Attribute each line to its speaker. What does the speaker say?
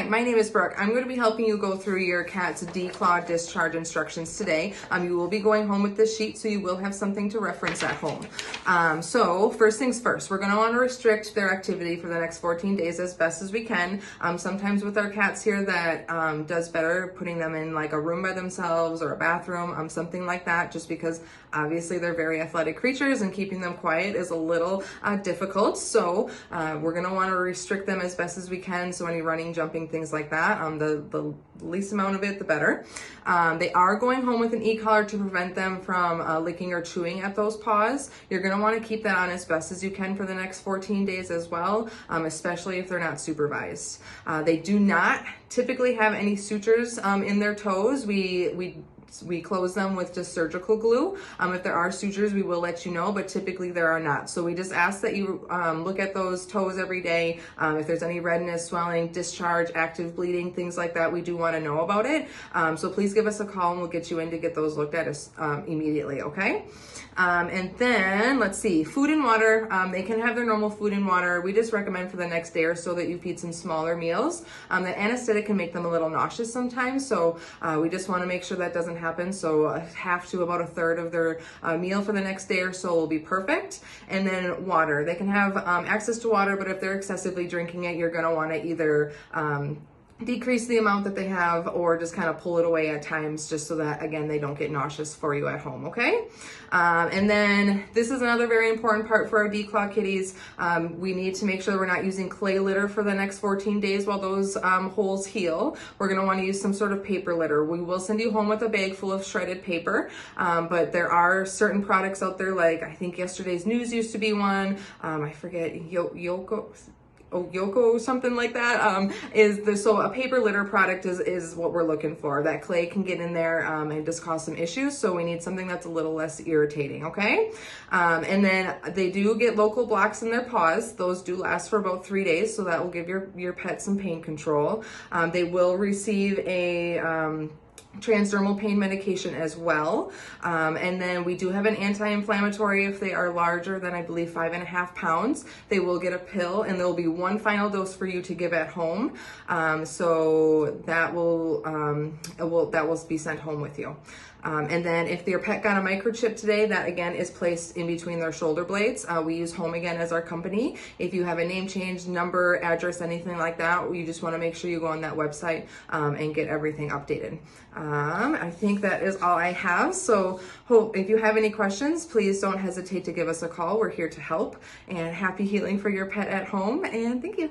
Speaker 1: Hi, my name is Brooke. I'm going to be helping you go through your cat's Declaw discharge instructions today. You will be going home with this sheet, so you will have something to reference at home. So first things first, we're going to want to restrict their activity for the next 14 days as best as we can. Sometimes with our cats here that does better putting them in like a room by themselves or a bathroom, something like that, just because obviously they're very athletic creatures and keeping them quiet is a little difficult. So we're going to want to restrict them as best as we can. So any running, jumping, things like that, the least amount of it, the better. They are going home with an e-collar to prevent them from licking or chewing at those paws. You're going to want to keep that on as best as you can for the next 14 days as well, especially if they're not supervised. They do not typically have any sutures in their toes. We close them with just surgical glue. If there are sutures, we will let you know, but typically there are not. So we just ask that you look at those toes every day. If there's any redness, swelling, discharge, active bleeding, things like that, we do want to know about it. So please give us a call and we'll get you in to get those looked at immediately, okay? And then let's see, food and water. They can have their normal food and water. We just recommend for the next day or so that you feed some smaller meals. The anesthetic can make them a little nauseous sometimes, so we just want to make sure that doesn't happen. So half to about a third of their meal for the next day or so will be perfect. And then water. They can have access to water, but if they're excessively drinking it, you're going to want to either decrease the amount that they have or just kind of pull it away at times, just so that, again, they don't get nauseous for you at home, okay? And then this is another very important part for our Declaw kitties. We need to make sure we're not using clay litter for the next 14 days while those holes heal. We're going to want to use some sort of paper litter. We will send you home with a bag full of shredded paper, but there are certain products out there, like I think Yesterday's News used to be one. I forget, Yoko, something like that, so a paper litter product is what we're looking for. That clay can get in there and just cause some issues, so we need something that's a little less irritating, okay? And then they do get local blocks in their paws. Those do last for about 3 days, so that will give your pet some pain control. They will receive a transdermal pain medication as well. And then we do have an anti-inflammatory if they are larger than, I believe, 5.5 pounds. They will get a pill, and there will be one final dose for you to give at home. So that will be sent home with you. And then if your pet got a microchip today, that again is placed in between their shoulder blades. We use Home Again as our company. If you have a name change, number, address, anything like that, you just want to make sure you go on that website and get everything updated. I think that is all I have. So if you have any questions, please don't hesitate to give us a call. We're here to help, and happy healing for your pet at home, and thank you.